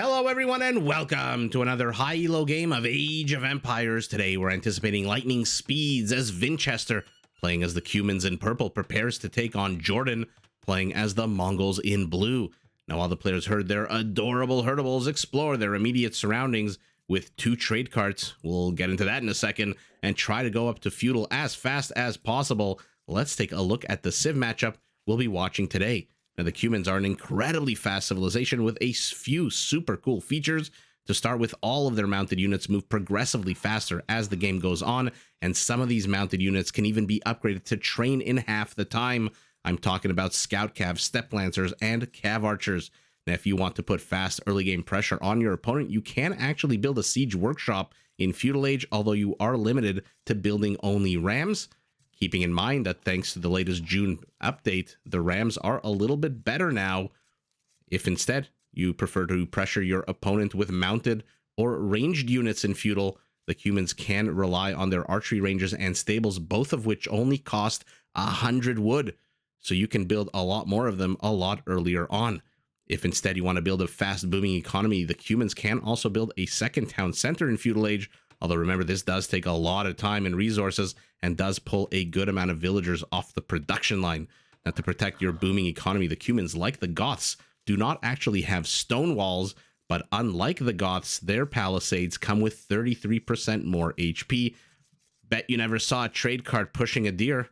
Hello everyone and welcome to another high elo game of Age of Empires. Today we're anticipating lightning speeds as Vinchester, playing as the Cumans in purple, prepares to take on JorDan, playing as the Mongols in blue. Now all the players heard their adorable herdables explore their immediate surroundings with 2 trade carts. We'll get into that in a second and try to go up to feudal as fast as possible. Let's take a look at the Civ matchup we'll be watching today. Now, the Cumans are an incredibly fast civilization with a few super cool features. To start with, all of their mounted units move progressively faster as the game goes on, and some of these mounted units can even be upgraded to train in half the time. I'm talking about Scout Cav, Step Lancers, and Cav Archers. Now, if you want to put fast early game pressure on your opponent, you can actually build a siege workshop in Feudal Age, although you are limited to building only rams. Keeping in mind that thanks to the latest June update, the rams are a little bit better now. If instead you prefer to pressure your opponent with mounted or ranged units in Feudal, the Cumans can rely on their archery ranges and stables, both of which only cost 100 wood. So you can build a lot more of them a lot earlier on. If instead you want to build a fast booming economy, the Cumans can also build a second town center in Feudal Age. Although remember, this does take a lot of time and resources and does pull a good amount of villagers off the production line. Now, to protect your booming economy, the Cumans, like the Goths, do not actually have stone walls, but unlike the Goths, their palisades come with 33% more HP. Bet you never saw a trade cart pushing a deer.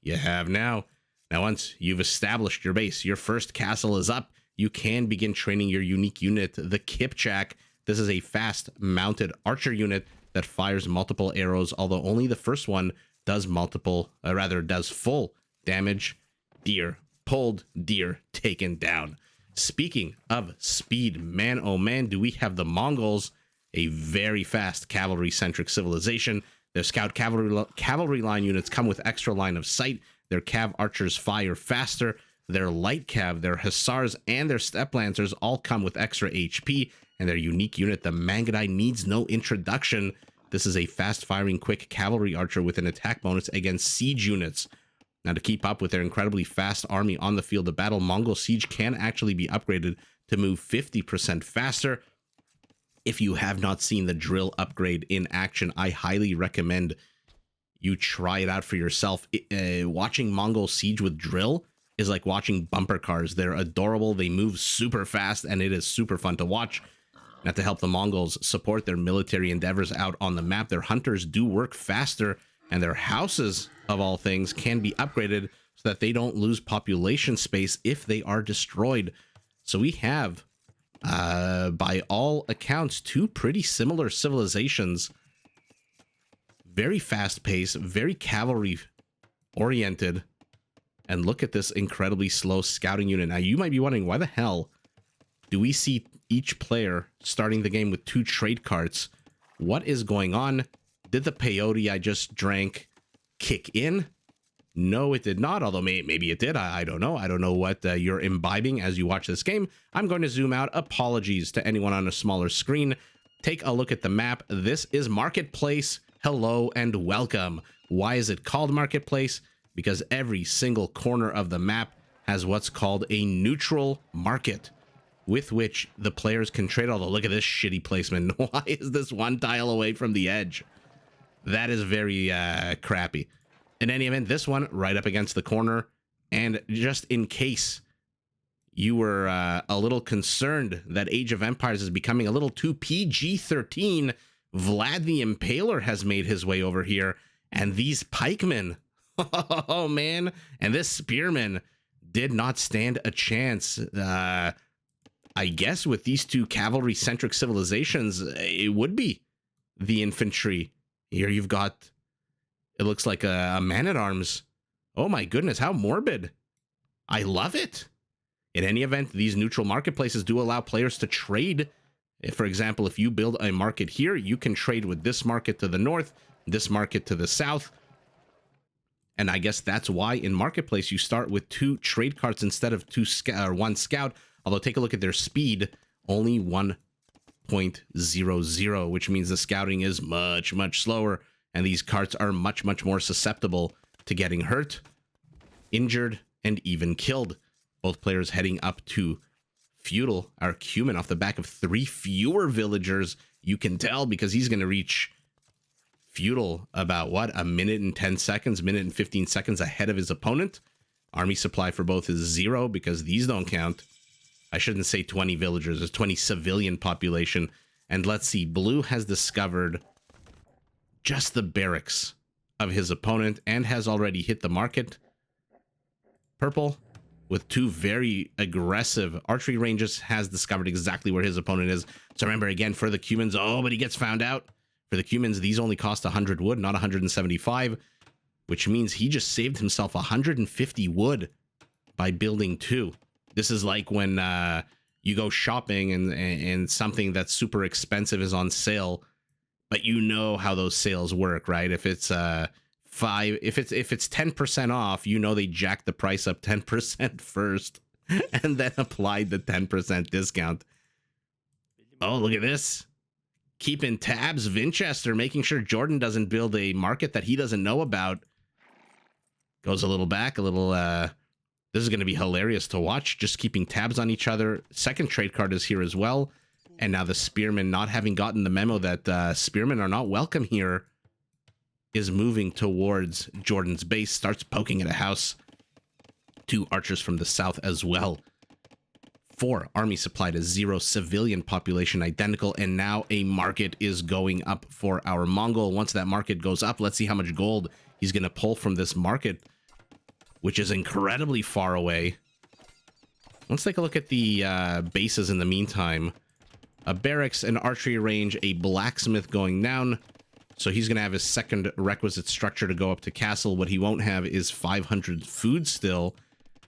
You have now. Now, once you've established your base, your first castle is up, you can begin training your unique unit, the Kipchak. This is a fast mounted archer unit that fires multiple arrows, although only the first one does does full damage. Deer pulled, deer taken down. Speaking of speed, man, oh man, do we have the Mongols, a very fast cavalry-centric civilization. Their scout cavalry line units come with extra line of sight. Their cav archers fire faster. Their light cav, their hussars, and their step lancers all come with extra HP. And their unique unit, the Mangudai, needs no introduction. This is a fast-firing, quick cavalry archer with an attack bonus against siege units. Now, to keep up with their incredibly fast army on the field of battle, Mongol siege can actually be upgraded to move 50% faster. If you have not seen the drill upgrade in action, I highly recommend you try it out for yourself. Watching Mongol siege with drill is like watching bumper cars. They're adorable, they move super fast, and it is super fun to watch. Now, to help the Mongols support their military endeavors out on the map, their hunters do work faster, and their houses, of all things, can be upgraded so that they don't lose population space if they are destroyed. So we have, by all accounts, 2 pretty similar civilizations. Very fast-paced, very cavalry-oriented. And look at this incredibly slow scouting unit. Now, you might be wondering, why the hell do we see each player starting the game with 2 trade carts? What is going on? Did the peyote I just drank kick in? No, it did not, although maybe it did. I don't know. I don't know what you're imbibing as you watch this game. I'm going to zoom out. Apologies to anyone on a smaller screen. Take a look at the map. This is Marketplace. Hello and welcome. Why is it called Marketplace? Because every single corner of the map has what's called a neutral market, with which the players can trade. Although look at this shitty placement. Why is this 1 tile away from the edge? That is very crappy. In any event, this one right up against the corner. And just in case you were a little concerned that Age of Empires is becoming a little too PG-13, Vlad the Impaler has made his way over here. And these pikemen, oh man, and this spearman did not stand a chance. I guess with these 2 cavalry-centric civilizations, it would be the infantry. Here you've got, it looks like a man-at-arms. Oh my goodness, how morbid. I love it. In any event, these neutral marketplaces do allow players to trade. For example, if you build a market here, you can trade with this market to the north, this market to the south. And I guess that's why in Marketplace you start with 2 trade carts instead of 1 scout. Although take a look at their speed, only 1.00, which means the scouting is much, much slower. And these carts are much, much more susceptible to getting hurt, injured, and even killed. Both players heading up to Feudal, our Cuman, off the back of 3 fewer villagers. You can tell because he's going to reach Feudal about, what, a minute and 10 seconds, minute and 15 seconds ahead of his opponent. Army supply for both is 0 because these don't count. I shouldn't say 20 villagers. There's 20 civilian population. And let's see, blue has discovered just the barracks of his opponent and has already hit the market. Purple, with 2 very aggressive archery ranges, has discovered exactly where his opponent is. So remember, again, for the Cumans, oh, but he gets found out. For the Cumans, these only cost 100 wood, not 175, which means he just saved himself 150 wood by building 2. This is like when you go shopping and something that's super expensive is on sale, but you know how those sales work, right? If it's if it's 10% off, you know they jack the price up 10% first and then applied the 10% discount. Oh, look at this. Keeping tabs, Vinchester, making sure JorDan doesn't build a market that he doesn't know about. Goes a little back, a little, this is going to be hilarious to watch, just keeping tabs on each other. Second trade card is here as well. And now the Spearmen, not having gotten the memo that Spearmen are not welcome here, is moving towards JorDan's base, starts poking at a house. 2 archers from the south as well. 4 army supply to 0 civilian population identical, and now a market is going up for our Mongol. Once that market goes up, let's see how much gold he's going to pull from this market, which is incredibly far away. Let's take a look at the bases in the meantime. A barracks, an archery range, a blacksmith going down. So he's going to have his second requisite structure to go up to castle. What he won't have is 500 food still.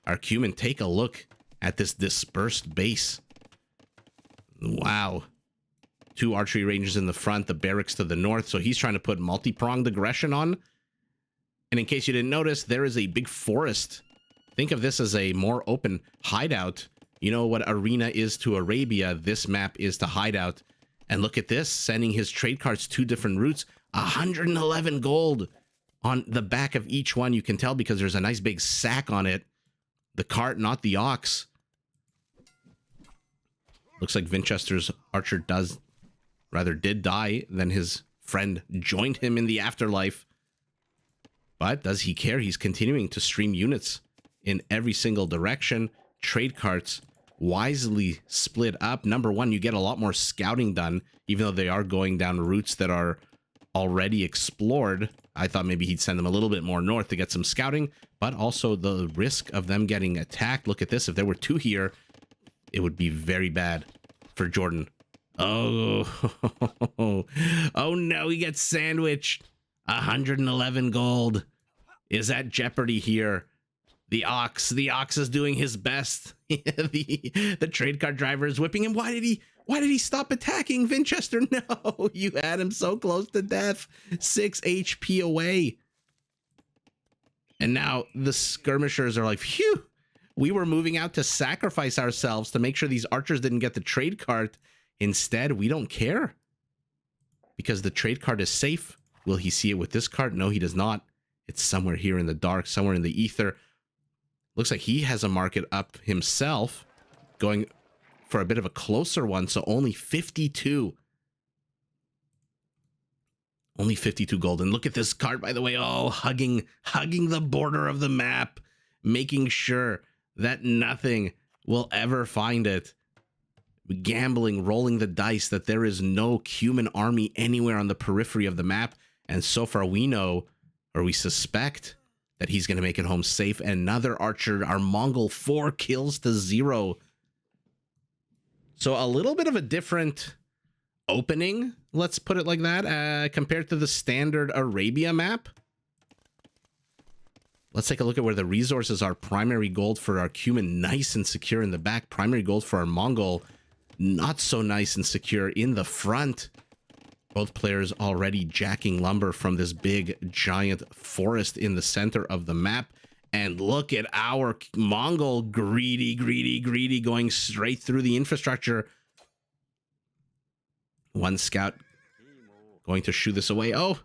Our Cuman, take a look at this dispersed base. Wow. 2 archery ranges in the front, the barracks to the north. So he's trying to put multi-pronged aggression on. And in case you didn't notice, there is a big forest. Think of this as a more open hideout. You know what Arena is to Arabia, this map is to Hideout. And look at this, sending his trade cards 2 different routes. 111 gold on the back of each one. You can tell because there's a nice big sack on it. The cart, not the ox. Looks like Vinchester's archer did die. Then his friend joined him in the afterlife. But does he care? He's continuing to stream units in every single direction. Trade carts wisely split up. Number 1, you get a lot more scouting done, even though they are going down routes that are already explored. I thought maybe he'd send them a little bit more north to get some scouting, but also the risk of them getting attacked. Look at this. If there were 2 here, it would be very bad for JorDan. Oh, oh no, he gets sandwiched. 111 gold is at jeopardy here. The ox is doing his best. the trade card driver is whipping him. Why did he stop attacking Vinchester? No, you had him so close to death. 6 HP away. And now the skirmishers are like, phew, we were moving out to sacrifice ourselves to make sure these archers didn't get the trade card. Instead, we don't care because the trade card is safe. Will he see it with this card? No, he does not. It's somewhere here in the dark, somewhere in the ether. Looks like he has a market up himself, going for a bit of a closer one, so only 52. Only 52 gold. And look at this card, by the way. Oh, hugging the border of the map, making sure that nothing will ever find it. Gambling, rolling the dice that there is no Cuman army anywhere on the periphery of the map. And so far we know, or we suspect, that he's going to make it home safe. Another archer, our Mongol, 4 kills to 0. So a little bit of a different opening, let's put it like that, compared to the standard Arabia map. Let's take a look at where the resources are. Primary gold for our Cuman, nice and secure in the back. Primary gold for our Mongol, not so nice and secure in the front. Both players already jacking lumber from this big giant forest in the center of the map. And look at our Mongol, greedy, going straight through the infrastructure. One scout going to shoo this away. Oh,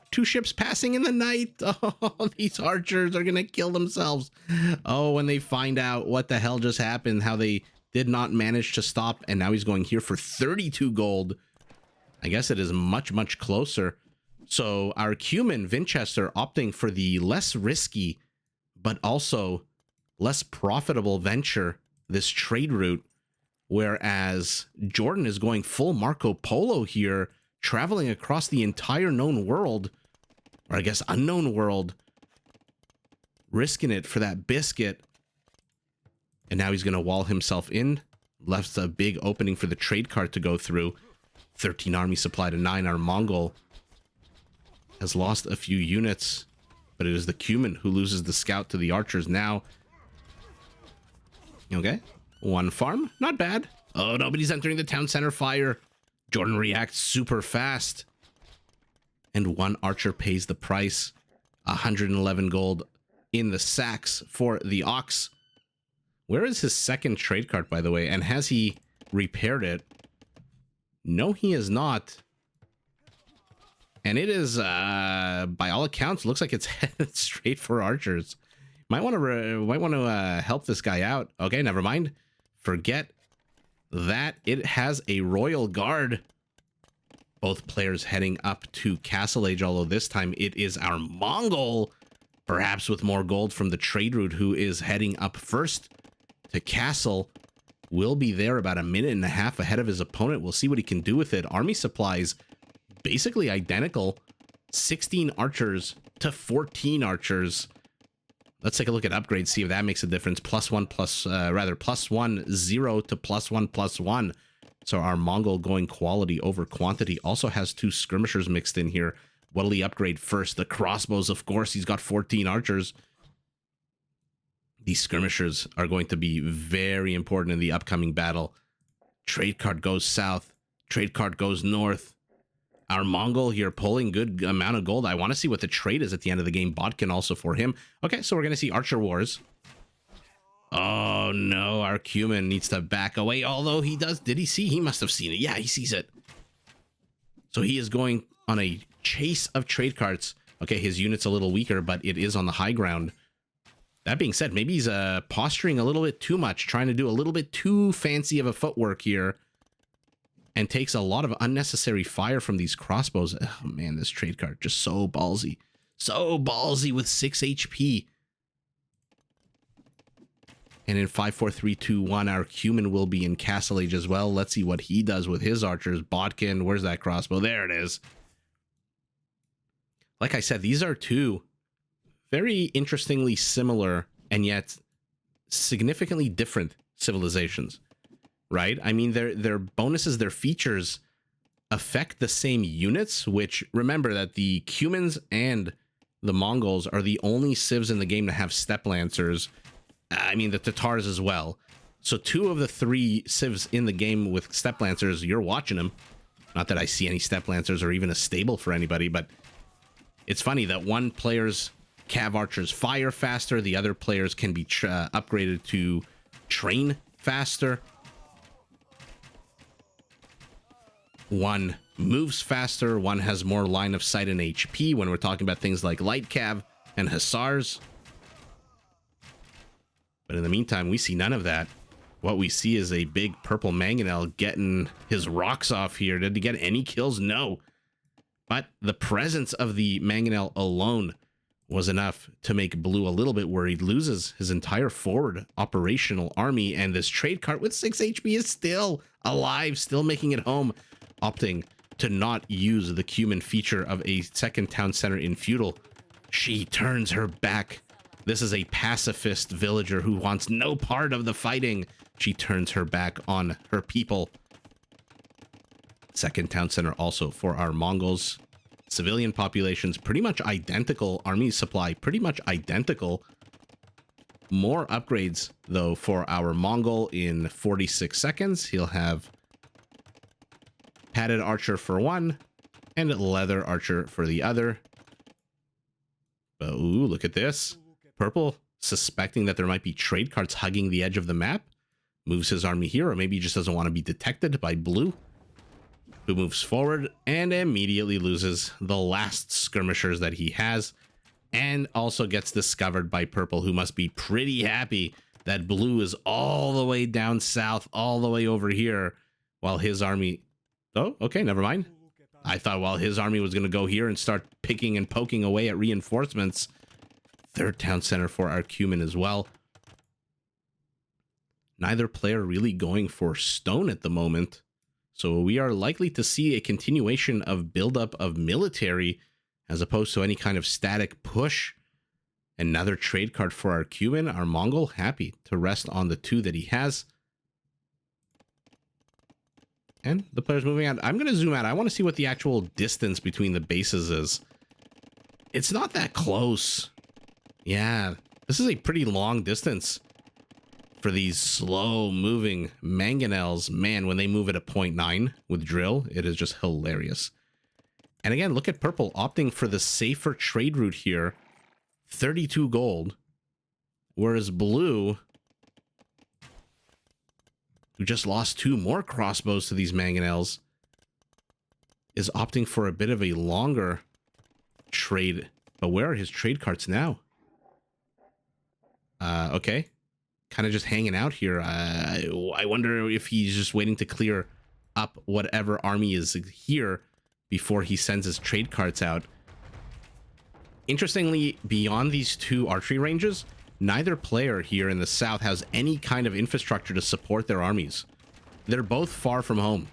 2 ships passing in the night. Oh, these archers are going to kill themselves. Oh, when they find out what the hell just happened, how they did not manage to stop, and now he's going here for 32 gold. I guess it is much, much closer. So our Cuman, Vinchester, opting for the less risky, but also less profitable venture, this trade route, whereas JorDan is going full Marco Polo here, traveling across the entire known world, or I guess unknown world, risking it for that biscuit. And now he's going to wall himself in. Left a big opening for the trade cart to go through. 13 army supply to 9. Our Mongol has lost a few units, but it is the Cuman who loses the scout to the archers now. Okay, 1 farm, not bad. Oh, nobody's entering the town center fire. JorDan reacts super fast. And 1 archer pays the price. 111 gold in the sacks for the ox. Where is his second trade cart, by the way? And has he repaired it? No, he has not. And it is, by all accounts, looks like it's headed straight for archers. Might want to help this guy out. Okay, never mind. Forget that. It has a royal guard. Both players heading up to Castle Age, although this time it is our Mongol, perhaps with more gold from the trade route, who is heading up first to Castle. Will be there about a minute and a half ahead of his opponent. We'll see what he can do with it. Army supplies basically identical. 16 archers to 14 archers. Let's take a look at upgrades, see if that makes a difference. +1 plus, rather, +1, 0 to +1, +1. So our Mongol going quality over quantity. Also has 2 skirmishers mixed in here. What'll he upgrade first? The crossbows, of course. He's got 14 archers. These skirmishers are going to be very important in the upcoming battle. Trade cart goes south. Trade cart goes north. Our Mongol here pulling good amount of gold. I want to see what the trade is at the end of the game. Bodkin also for him. Okay, so we're going to see Archer Wars. Oh, no. Our Cuman needs to back away. Although he does. Did he see? He must have seen it. Yeah, he sees it. So he is going on a chase of trade carts. Okay, his unit's a little weaker, but it is on the high ground. That being said, maybe he's posturing a little bit too much, trying to do a little bit too fancy of a footwork here, and takes a lot of unnecessary fire from these crossbows. Oh, man, this trade cart just so ballsy. So ballsy with 6 HP. And in 5, 4, 3, 2, 1, our Cuman will be in Castle Age as well. Let's see what he does with his archers. Bodkin, where's that crossbow? There it is. Like I said, these are 2 very interestingly similar and yet significantly different civilizations, right? I mean, their bonuses, their features affect the same units, which remember that the Cumans and the Mongols are the only civs in the game to have step lancers. I mean, the Tatars as well. So 2 of the 3 civs in the game with step lancers, you're watching them. Not that I see any step lancers or even a stable for anybody, but it's funny that one player's Cav archers fire faster, the other players can be upgraded to train faster. One moves faster, one has more line of sight and HP when we're talking about things like light cav and hussars. But in the meantime, we see none of that. What we see is a big purple mangonel getting his rocks off here. Did he get any kills? No. But the presence of the mangonel alone was enough to make Blue a little bit worried. Loses his entire forward operational army, and this trade cart with 6 HP is still alive, still making it home, opting to not use the Cuman feature of a second town center in Feudal. She turns her back. This is a pacifist villager who wants no part of the fighting. She turns her back on her people. Second town center also for our Mongols. Civilian populations pretty much identical. Army supply pretty much identical. More upgrades though for our Mongol in 46 seconds. He'll have padded archer for one and leather archer for the other. But ooh, look at this. Purple, suspecting that there might be trade carts hugging the edge of the map, moves his army here, or maybe he just doesn't want to be detected by Blue, who moves forward and immediately loses the last skirmishers that he has, and also gets discovered by Purple, who must be pretty happy that blue is all the way down south, all the way over here, while his army... Oh, okay, never mind. I thought while his army was going to go here and start picking and poking away at reinforcements. Third town center for our Cuman as well. Neither player really going for stone at the moment. So we are likely to see a continuation of buildup of military as opposed to any kind of static push. Another trade card for our Cuman, our Mongol, happy to rest on the 2 that he has. And the player's moving out. I'm going to zoom out. I want to see what the actual distance between the bases is. It's not that close. Yeah, this is a pretty long distance for these slow-moving mangonels. Man, when they move at a 0.9 with drill, it is just hilarious. And again, look at purple opting for the safer trade route here. 32 gold. Whereas blue, who just lost 2 more crossbows to these mangonels, is opting for a bit of a longer trade. But where are his trade carts now? Okay. Kind of just hanging out here. I wonder if he's just waiting to clear up whatever army is here before he sends his trade carts out. Interestingly, beyond these 2 archery ranges, neither player here in the south has any kind of infrastructure to support their armies. They're both far from home.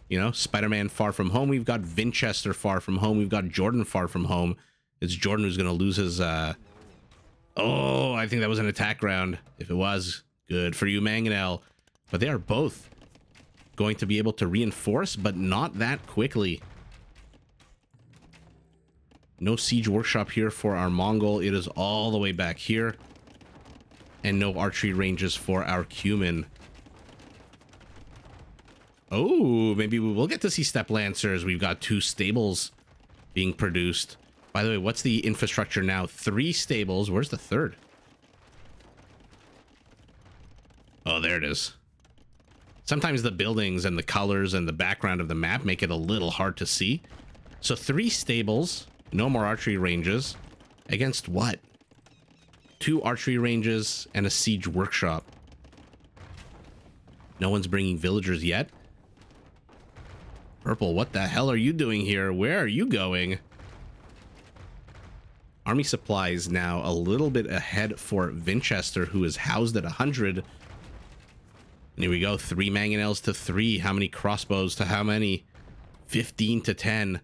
You know, Spider-Man far from home. We've got Vinchester far from home. We've got JorDan far from home. It's JorDan who's going to lose his... Oh, I think that was an attack round. If it was, good for you, Mangonel. But they are both going to be able to reinforce, but not that quickly. No siege workshop here for our Mongol. It is all the way back here. And no archery ranges for our Cuman. Oh, maybe we will get to see Steppe Lancers. We've got 2 stables being produced. By the way, what's the infrastructure now? 3 stables. Where's the 3rd? Oh, there it is. Sometimes the buildings and the colors and the background of the map make it a little hard to see. So 3 stables, no more archery ranges. Against what? 2 archery ranges and a siege workshop. No one's bringing villagers yet. Purple, what the hell are you doing here? Where are you going? Army supplies now a little bit ahead for Vinchester, who is housed at 100. And here we go, 3 mangonels to 3. How many crossbows to how many? 15 to 10.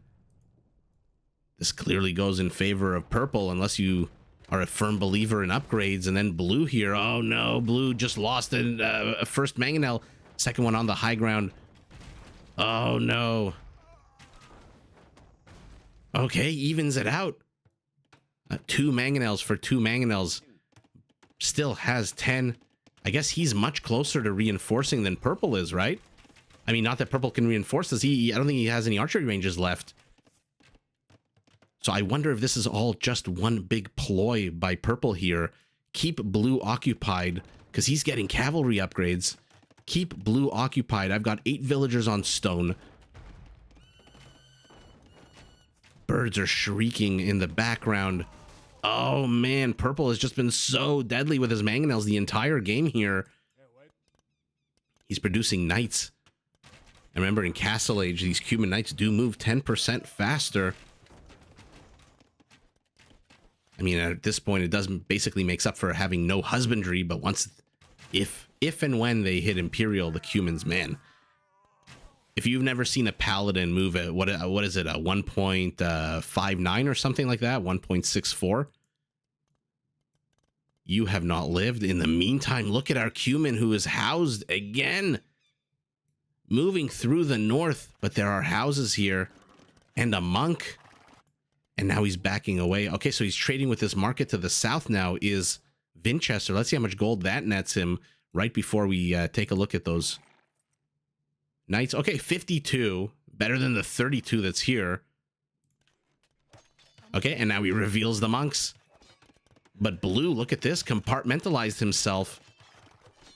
This clearly goes in favor of purple, unless you are a firm believer in upgrades. And then blue here. Oh no, blue just lost a first mangonel. Second one on the high ground. Oh no. Okay, evens it out. 2 mangonels for 2 mangonels. Still has 10. I guess he's much closer to reinforcing than purple is, right? I mean, not that purple can reinforce this. I don't think he has any archery ranges left. So I wonder if this is all just one big ploy by purple here. Keep blue occupied, because he's getting cavalry upgrades. Keep blue occupied. I've got 8 villagers on stone. Birds are shrieking in the background. Oh man, purple has just been so deadly with his mangonels the entire game here. He's producing knights. And remember, in Castle Age, these Cuman knights do move 10% faster. I mean, at this point, it doesn't basically makes up for having no husbandry, but once, if and when they hit Imperial, the Cumans, man. If you've never seen a paladin move at, what is it, a 1.59 or something like that, 1.64, you have not lived. In the meantime, look at our Cuman, who is housed again, moving through the north, but there are houses here and a monk, and now he's backing away. Okay, so he's trading with this market to the south now is Vinchester. Let's see how much gold that nets him right before we take a look at those knights. Okay, 52, better than the 32 that's here. Okay, and now he reveals the monks. But blue, look at this, compartmentalized himself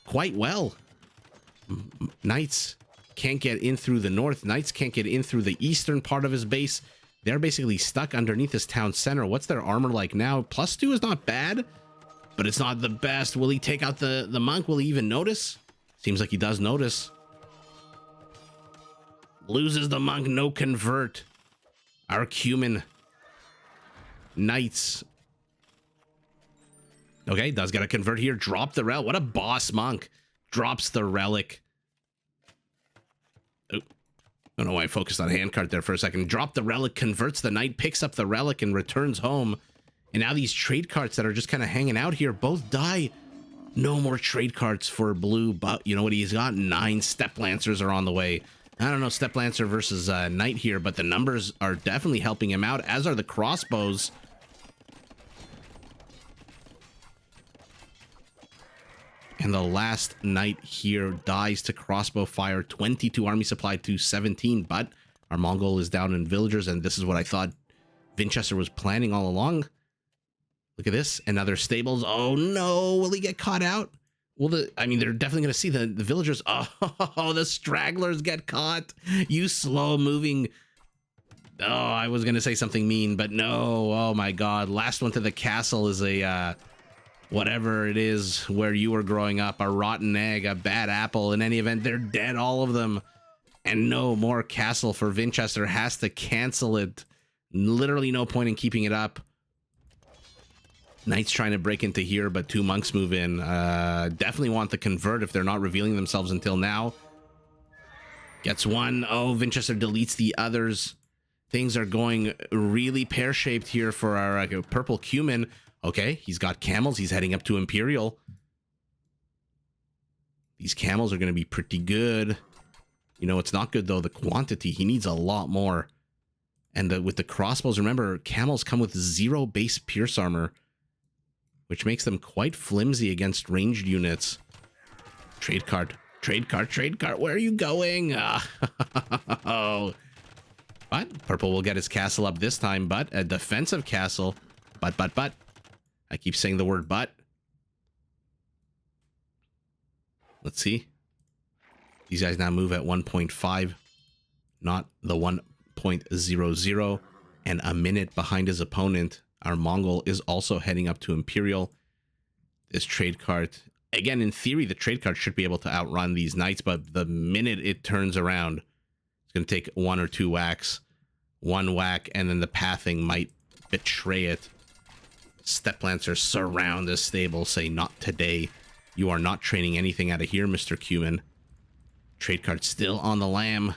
quite well. Knights can't get in through the north. Knights can't get in through the eastern part of his base. They're basically stuck underneath this town center. What's their armor like now? +2 is not bad, but it's not the best. Will he take out the monk? Will he even notice? Seems like he does notice. Loses the monk, no convert. Our Cuman knights. Okay, does got to convert here. Drop the relic. What a boss monk. Drops the relic. Oh, don't know why I focused on handcart there for a second. Drop the relic, converts the knight, picks up the relic, and returns home. And now these trade carts that are just kind of hanging out here both die. No more trade carts for blue, but you know what he's got? 9 step lancers are on the way. I don't know, step lancer versus knight here, but the numbers are definitely helping him out, as are the crossbows. And the last knight here dies to crossbow fire. 22 army supply to 17, but our Mongol is down in villagers, and this is what I thought Vinchester was planning all along. Look at this. Another stables. Oh no, will he get caught out? Well, I mean, they're definitely going to see the villagers. Oh, the stragglers get caught. You slow moving. Oh, I was going to say something mean, but no. Oh my God. Last one to the castle is a, whatever it is where you were growing up, a rotten egg, a bad apple. In any event, they're dead, all of them. And no more castle for Vinchester. Has to cancel it. Literally no point in keeping it up. Knights trying to break into here, but 2 monks move in. Definitely want the convert if they're not revealing themselves until now. Gets one. Oh, Vinchester deletes the others. Things are going really pear-shaped here for our purple Cuman. Okay, he's got camels. He's heading up to Imperial. These camels are going to be pretty good. You know, it's not good, though. The quantity. He needs a lot more. And with the crossbows, remember, camels come with 0 base pierce armor, which makes them quite flimsy against ranged units. Trade cart, trade cart, trade cart. Where are you going? Oh. But purple will get his castle up this time, but a defensive castle. But. I keep saying the word but. Let's see. These guys now move at 1.5, not the 1.00, and a minute behind his opponent. Our Mongol is also heading up to Imperial. This trade cart, again, in theory, the trade cart should be able to outrun these knights, but the minute it turns around, it's going to take 1 or 2 whacks. 1 whack, and then the pathing might betray it. Step lancers surround the stable, say, not today. You are not training anything out of here, Mr. Cuman. Trade cart still on the lam.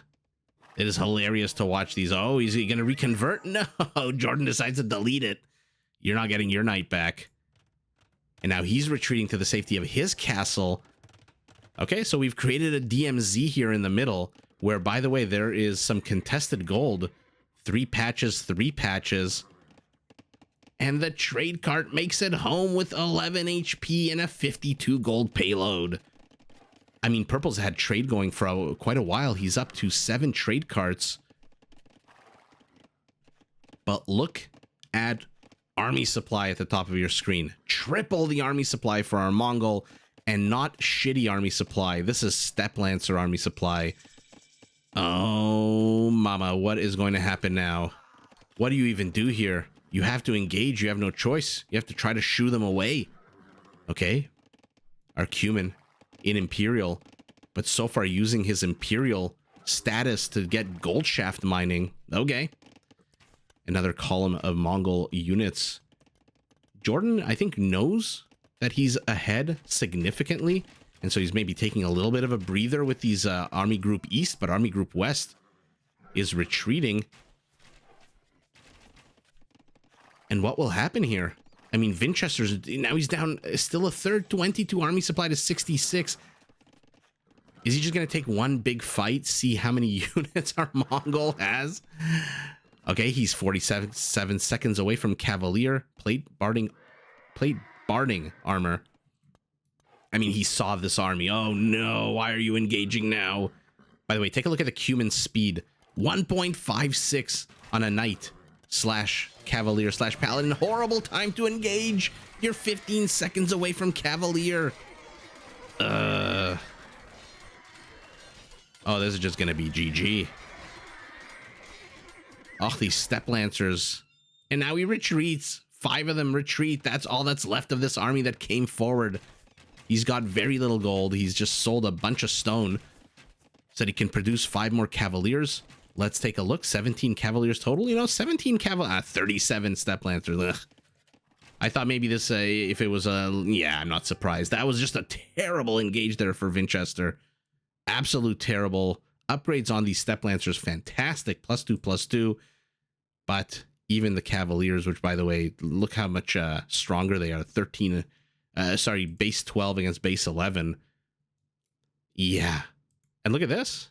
It is hilarious to watch these. Oh, is he going to reconvert? No, JorDan decides to delete it. You're not getting your knight back. And now he's retreating to the safety of his castle. Okay, so we've created a DMZ here in the middle, where, by the way, there is some contested gold. 3 patches, 3 patches. And the trade cart makes it home with 11 HP and a 52 gold payload. I mean, purple's had trade going for quite a while. He's up to 7 trade carts. But look at army supply at the top of your screen. Triple the army supply for our Mongol, and not shitty army supply. This is Step Lancer army supply. Oh, mama, what is going to happen now? What do you even do here? You have to engage. You have no choice. You have to try to shoo them away. Okay. Our Cuman in Imperial, but so far using his Imperial status to get gold shaft mining. Okay. Another column of Mongol units. JorDan, I think, knows that he's ahead significantly, and so he's maybe taking a little bit of a breather with these Army Group East, but Army Group West is retreating. And what will happen here? I mean, Vinchester's, now he's down still a third, 22 army supply to 66. Is he just going to take one big fight, see how many units our Mongol has? Okay, he's 47 seconds away from Cavalier. Plate barding armor. I mean, he saw this army. Oh no, why are you engaging now? By the way, take a look at the Cuman speed. 1.56 on a knight / Cavalier / Paladin. Horrible time to engage. You're 15 seconds away from Cavalier. Oh, this is just gonna be GG. Oh, these Step Lancers. And now he retreats. 5 of them retreat. That's all that's left of this army that came forward. He's got very little gold. He's just sold a bunch of stone. Said he can produce 5 more cavaliers. Let's take a look. 17 cavaliers total. You know, 17 cavaliers. 37 step lancers. Ugh. I thought maybe this, if it was a... yeah, I'm not surprised. That was just a terrible engage there for Vinchester. Absolute terrible. Upgrades on these step lancers, fantastic. +2/+2. But even the cavaliers, which, by the way, look how much stronger they are. 13... sorry, base 12 against base 11. Yeah. And look at this.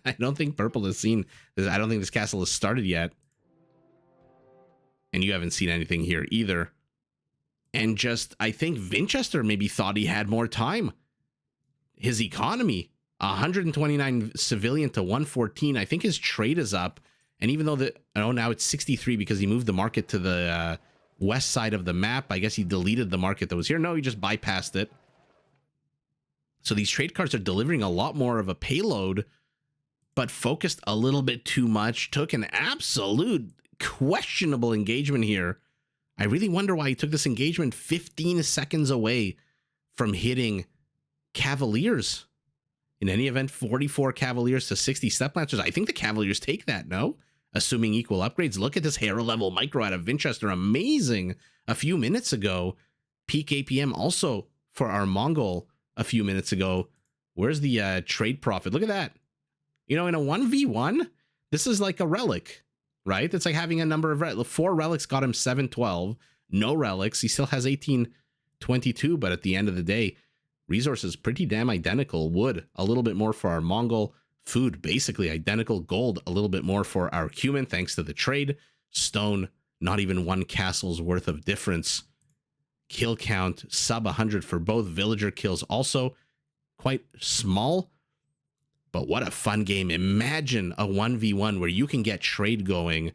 I don't think purple has seen this. I don't think this castle has started yet. And you haven't seen anything here either. And just, I think Vinchester maybe thought he had more time. His economy, 129 civilian to 114. I think his trade is up. And even though now it's 63 because he moved the market to the west side of the map. I guess he deleted the market that was here. No, he just bypassed it. So these trade cards are delivering a lot more of a payload, but focused a little bit too much. Took an absolute questionable engagement here. I really wonder why he took this engagement 15 seconds away from hitting cavaliers. In any event, 44 cavaliers to 60 step lancers. I think the cavaliers take that, no? Assuming equal upgrades. Look at this hero level micro out of Vinchester. Amazing. A few minutes ago. Peak APM also for our Mongol a few minutes ago. Where's the trade profit? Look at that. You know, in a 1v1, this is like a relic, right? It's like having a number of 4 relics got him 712. No relics. He still has 1822, but at the end of the day, resources pretty damn identical. Wood, a little bit more for our Mongol. Food, basically identical. Gold, a little bit more for our Cuman, thanks to the trade. Stone, not even 1 castle's worth of difference. Kill count, sub 100 for both. Villager kills also quite small. But what a fun game. Imagine a 1v1 where you can get trade going.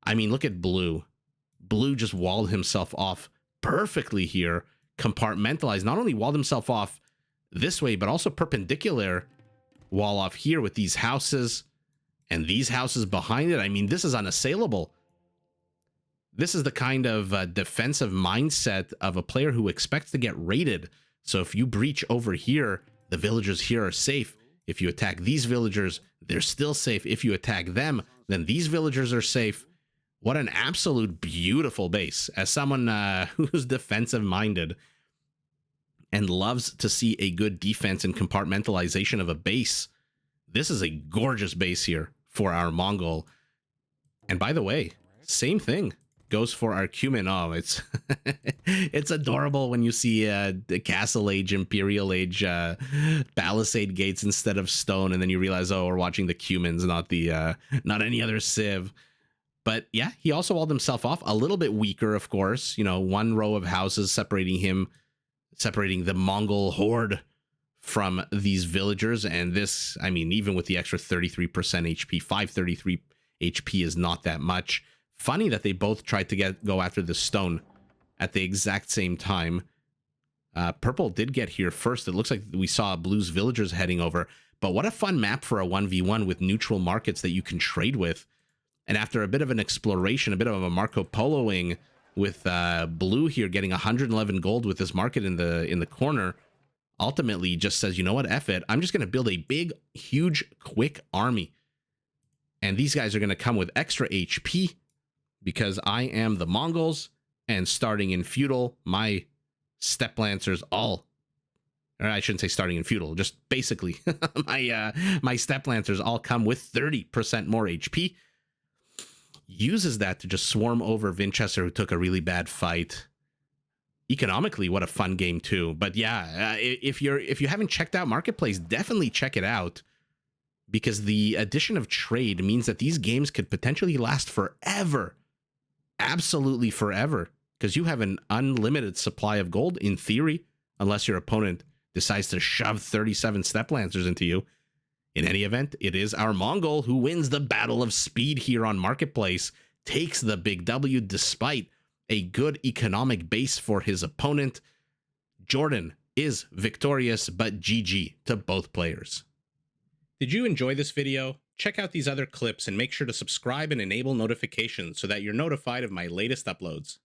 I mean, look at Blue. Blue just walled himself off perfectly here. Compartmentalized. Not only walled himself off this way, but also perpendicular wall off here with these houses and these houses behind it. I mean, this is unassailable. This is the kind of defensive mindset of a player who expects to get raided. So if you breach over here, the villagers here are safe. If you attack these villagers, they're still safe. If you attack them, then these villagers are safe. What an absolute beautiful base. As someone who's defensive-minded and loves to see a good defense and compartmentalization of a base, this is a gorgeous base here for our Mongol. And by the way, same thing goes for our Cuman. Oh, it's it's adorable when you see the Castle Age, Imperial Age palisade gates instead of stone, and then you realize, oh, we're watching the Cumans, not any other civ. But yeah, he also walled himself off a little bit weaker, of course. You know, 1 row of houses separating the Mongol horde from these villagers. And this, I mean, even with the extra 33% HP, 533 HP is not that much. Funny that they both tried to go after the stone at the exact same time. Purple did get here first. It looks like we saw Blue's villagers heading over. But what a fun map for a 1v1 with neutral markets that you can trade with. And after a bit of an exploration, a bit of a Marco Poloing with Blue here getting 111 gold with this market in the corner, ultimately just says, you know what, F it. I'm just going to build a big, huge, quick army. And these guys are going to come with extra HP because I am the Mongols, and starting in Feudal, my Step Lancers or I shouldn't say starting in Feudal, just basically my Step Lancers all come with 30% more HP. Uses that to just swarm over Vinchester, who took a really bad fight. Economically, what a fun game too. But yeah, if you haven't checked out Marketplace, definitely check it out, because the addition of trade means that these games could potentially last forever. Absolutely forever, because you have an unlimited supply of gold in theory, unless your opponent decides to shove 37 Step Lancers into you. In any event, it is our Mongol who wins the battle of speed here on Marketplace, takes the big W despite a good economic base for his opponent. JorDan is victorious, but GG to both players. Did you enjoy this video? Check out these other clips and make sure to subscribe and enable notifications so that you're notified of my latest uploads.